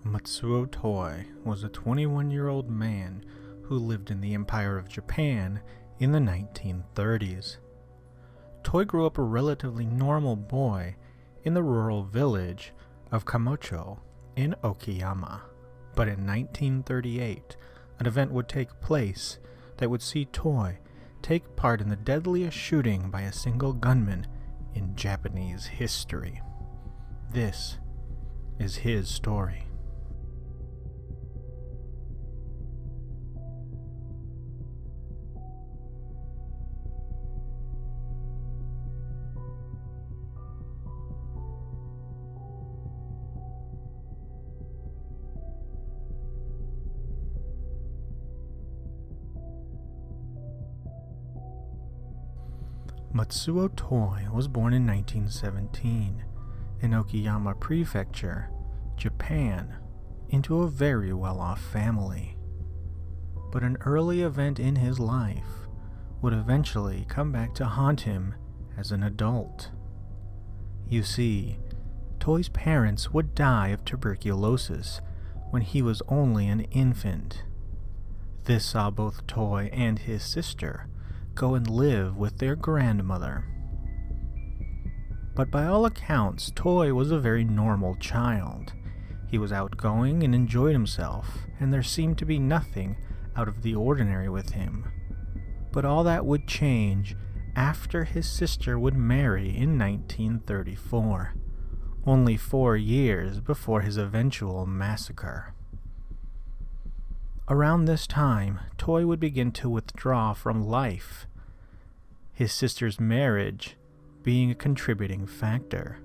Mutsuo Toi was a 21-year-old man who lived in the Empire of Japan in the 1930s. Toi grew up a relatively normal boy in the rural village of Kamocho in Okayama. But in 1938, an event would take place that would see Toi take part in the deadliest shooting by a single gunman in Japanese history. This is his story. Mutsuo Toi was born in 1917 in Okayama Prefecture, Japan, into a very well-off family. But an early event in his life would eventually come back to haunt him as an adult. You see, Toi's parents would die of tuberculosis when he was only an infant. This saw both Toi and his sister go and live with their grandmother. But by all accounts, Toi was a very normal child. He was outgoing and enjoyed himself, and there seemed to be nothing out of the ordinary with him. But all that would change after his sister would marry in 1934, only 4 years before his eventual massacre. Around this time, Toi would begin to withdraw from life, his sister's marriage being a contributing factor,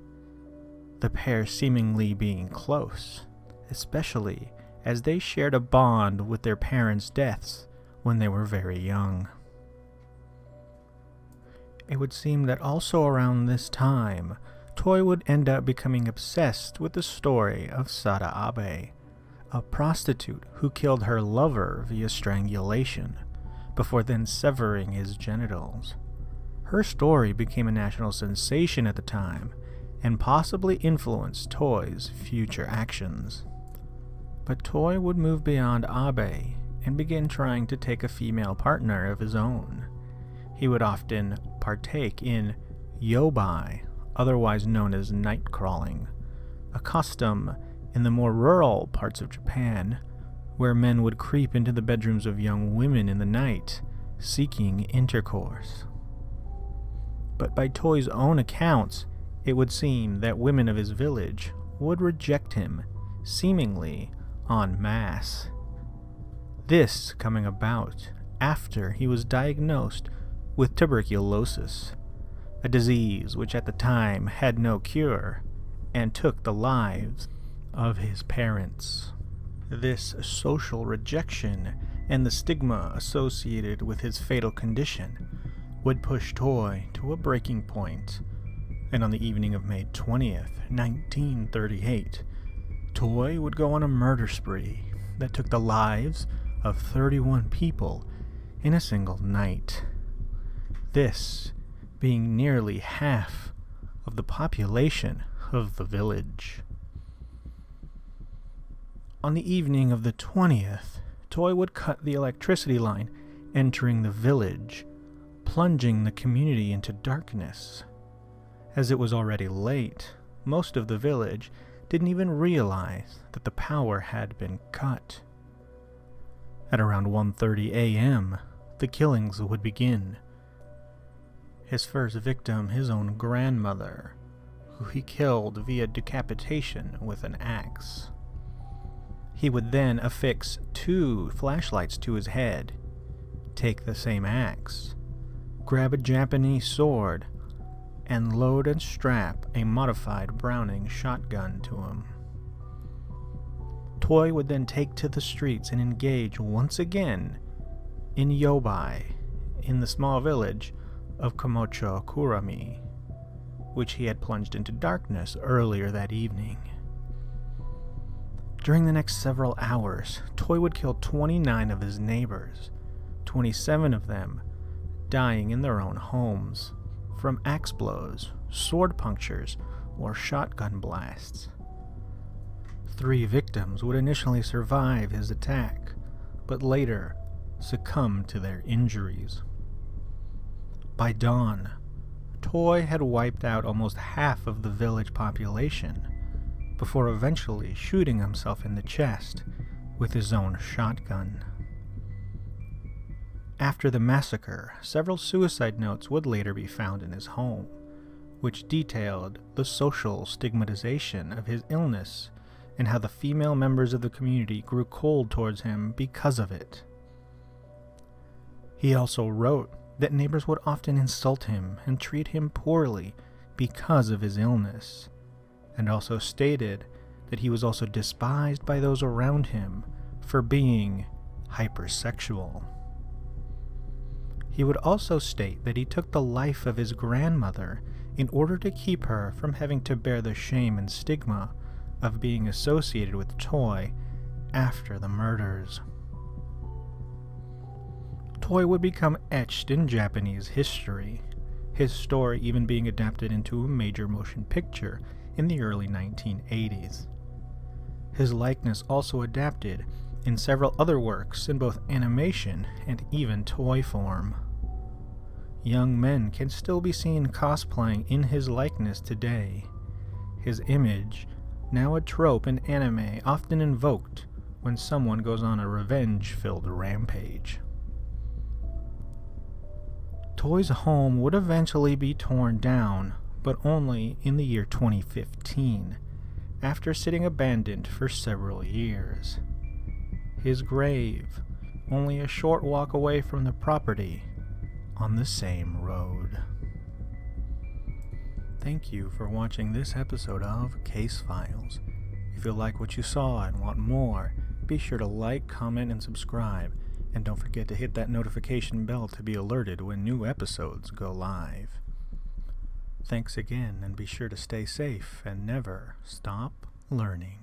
the pair seemingly being close, especially as they shared a bond with their parents' deaths when they were very young. It would seem that also around this time, Toi would end up becoming obsessed with the story of Sada Abe, a prostitute who killed her lover via strangulation, before then severing his genitals. Her story became a national sensation at the time, and possibly influenced Toi's future actions. But Toi would move beyond Abe, and begin trying to take a female partner of his own. He would often partake in yobai, otherwise known as night crawling, a custom in the more rural parts of Japan, where men would creep into the bedrooms of young women in the night, seeking intercourse. But by Toi's own accounts, it would seem that women of his village would reject him, seemingly en masse. This coming about after he was diagnosed with tuberculosis, a disease which at the time had no cure, and took the lives of his parents. This social rejection and the stigma associated with his fatal condition would push Toi to a breaking point, and on the evening of May 20th, 1938, Toi would go on a murder spree that took the lives of 31 people in a single night. This being nearly half of the population of the village. On the evening of the 20th, Toi would cut the electricity line entering the village, plunging the community into darkness. As it was already late, most of the village didn't even realize that the power had been cut. At around 1:30 a.m., the killings would begin. His first victim, his own grandmother, who he killed via decapitation with an axe. He would then affix 2 flashlights to his head, take the same axe, grab a Japanese sword, and load and strap a modified Browning shotgun to him. Toi would then take to the streets and engage once again in yobai in the small village of Kamocho Kurami, which he had plunged into darkness earlier that evening. During the next several hours, Toi would kill 29 of his neighbors, 27 of them dying in their own homes from axe blows, sword punctures, or shotgun blasts. 3 victims would initially survive his attack, but later succumb to their injuries. By dawn, Toi had wiped out almost half of the village population, before eventually shooting himself in the chest with his own shotgun. After the massacre, several suicide notes would later be found in his home, which detailed the social stigmatization of his illness and how the female members of the community grew cold towards him because of it. He also wrote that neighbors would often insult him and treat him poorly because of his illness, and also stated that he was also despised by those around him for being hypersexual. He would also state that he took the life of his grandmother in order to keep her from having to bear the shame and stigma of being associated with Toi after the murders. Toi would become etched in Japanese history, his story even being adapted into a major motion picture in the early 1980s. His likeness also adapted in several other works in both animation and even toy form. Young men can still be seen cosplaying in his likeness today. His image, now a trope in anime often invoked when someone goes on a revenge-filled rampage. Toi's home would eventually be torn down, but only in the year 2015, after sitting abandoned for several years. His grave, only a short walk away from the property, on the same road. Thank you for watching this episode of Case Files. If you like what you saw and want more, be sure to like, comment, and subscribe, and don't forget to hit that notification bell to be alerted when new episodes go live. Thanks again, and be sure to stay safe and never stop learning.